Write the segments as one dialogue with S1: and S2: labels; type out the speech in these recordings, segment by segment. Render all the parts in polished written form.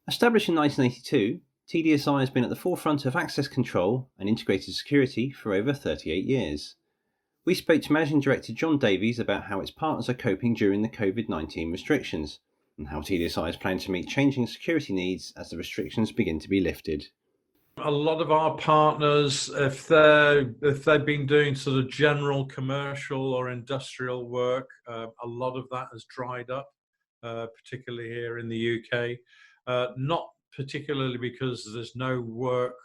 S1: Established in 1982, TDSi has been at the forefront of access control and integrated security for over 38 years. We spoke to Managing Director John Davies about how its partners are coping during the COVID-19 restrictions and how TDSi is planning to meet changing security needs as the restrictions begin to be lifted.
S2: A lot of our partners, if they've been doing sort of general commercial or industrial work, a lot of that has dried up, particularly here in the UK. Not particularly because there's no work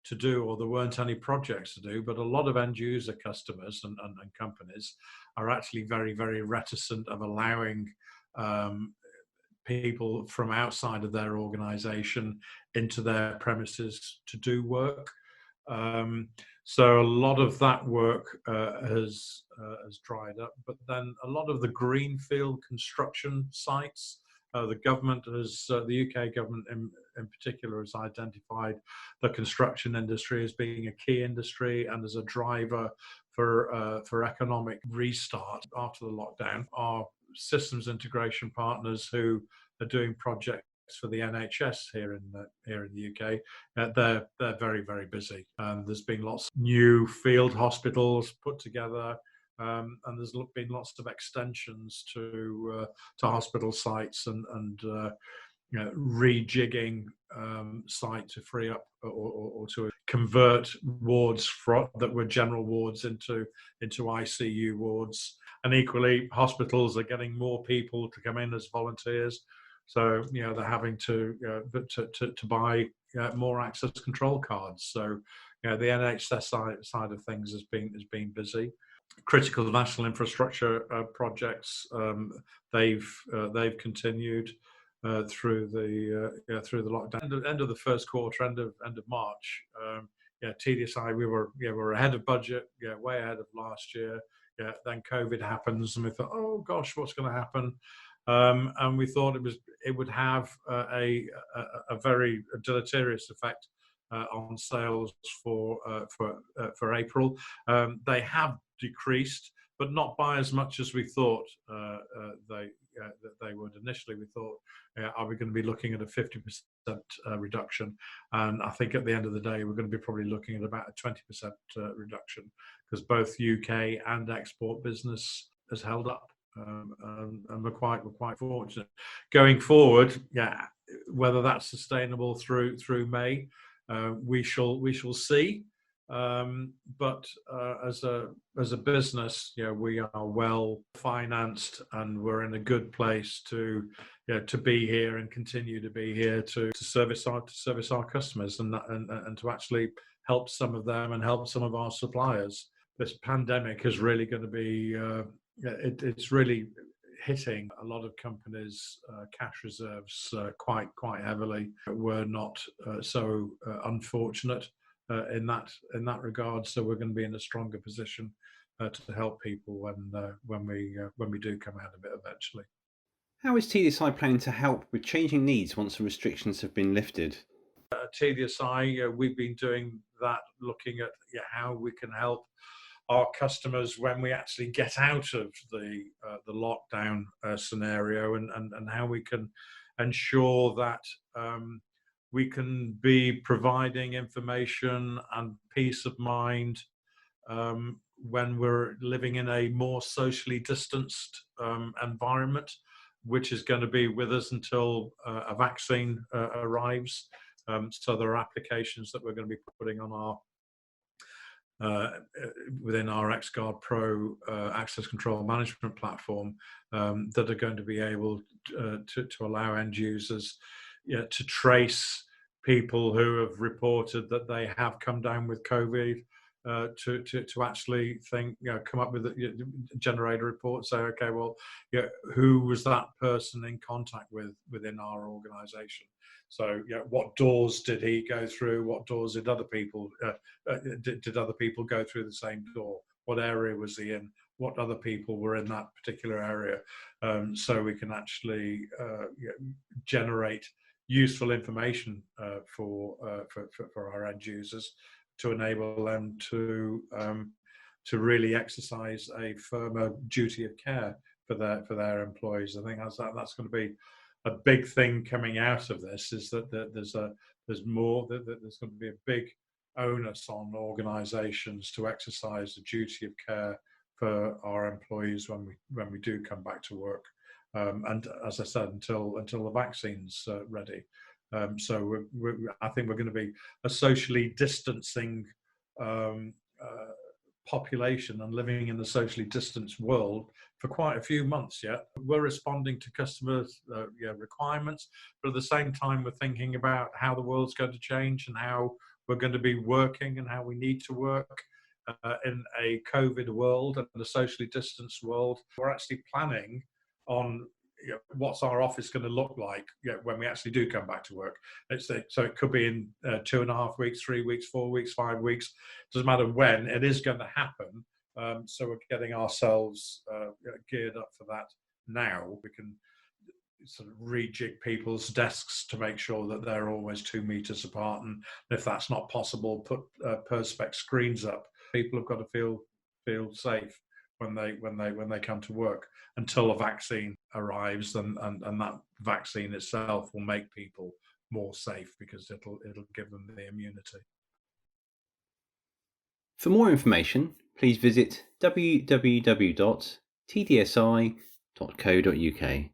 S2: to do or there weren't any projects to do, but a lot of end user customers and companies are actually very, very reticent of allowing people from outside of their organization into their premises to do work. So a lot of that work has dried up, but then a lot of the greenfield construction sites, the government has, the UK government in particular, has identified the construction industry as being a key industry and as a driver for economic restart after the lockdown. Our systems integration partners who are doing projects for the NHS here in the UK, they're very, very busy. And there's been lots of new field hospitals put together, and there's been lots of extensions to hospital sites and rejigging site to free up or to convert wards that were general wards into ICU wards. And equally, hospitals are getting more people to come in as volunteers. So they're having to buy more access control cards. So the NHS side of things has been busy. Critical national infrastructure projects, they've continued through the lockdown. End of the first quarter, end of March. TDSi, we were ahead of budget, way ahead of last year. Then COVID happens, and we thought, oh gosh, what's going to happen? And we thought it would have a very deleterious effect on sales for April. They have decreased, but not by as much as we thought they would. Initially, we thought, are we going to be looking at a 50% reduction? And I think at the end of the day, we're going to be probably looking at about a 20% reduction, because both UK and export business has held up. And we're quite fortunate. Going forward, whether that's sustainable through May, we shall see. But as a business, we are well financed, and we're in a good place to be here and continue to be here to service our customers and to actually help some of them and help some of our suppliers. This pandemic is really going to be it's really hitting a lot of companies' cash reserves quite heavily. We're not so unfortunate in that regard, so we're going to be in a stronger position to help people when we do come out of it eventually.
S1: How is TDSi planning to help with changing needs once the restrictions have been lifted?
S2: At TDSi, we've been doing that, looking at how we can help our customers when we actually get out of the lockdown scenario, and how we can ensure that we can be providing information and peace of mind when we're living in a more socially distanced environment, which is going to be with us until a vaccine arrives. So there are applications that we're going to be putting on our within our XGuard Pro access control management platform that are going to be able to allow end users to trace people who have reported that they have come down with COVID, to actually come up with generate a report, say, okay, well, who was that person in contact with within our organization? So, what doors did he go through? What doors did other people did other people go through the same door? What area was he in? What other people were in that particular area? So we can actually generate useful information for our end users to enable them to really exercise a firmer duty of care for their employees. I think that's going to be a big thing coming out of this is that there's more that there's going to be a big onus on organisations to exercise the duty of care for our employees when we do come back to work, and as I said, until the vaccine's ready. So I think we're going to be a socially distancing population and living in the socially distanced world for quite a few months yet. We're responding to customers' requirements, but at the same time, we're thinking about how the world's going to change and how we're going to be working and how we need to work in a COVID world and a socially distanced world. We're actually planning on what's our office going to look like when we actually do come back to work. So it could be in 2.5 weeks, 3 weeks, 4 weeks, 5 weeks. Doesn't matter when, it is going to happen. So we're getting ourselves geared up for that now. We can sort of rejig people's desks to make sure that they're always 2 meters apart, and if that's not possible, put perspex screens up. People have got to feel safe when they come to work until a vaccine arrives, and that vaccine itself will make people more safe because it'll give them the immunity.
S1: For more information, please visit www.tdsi.co.uk.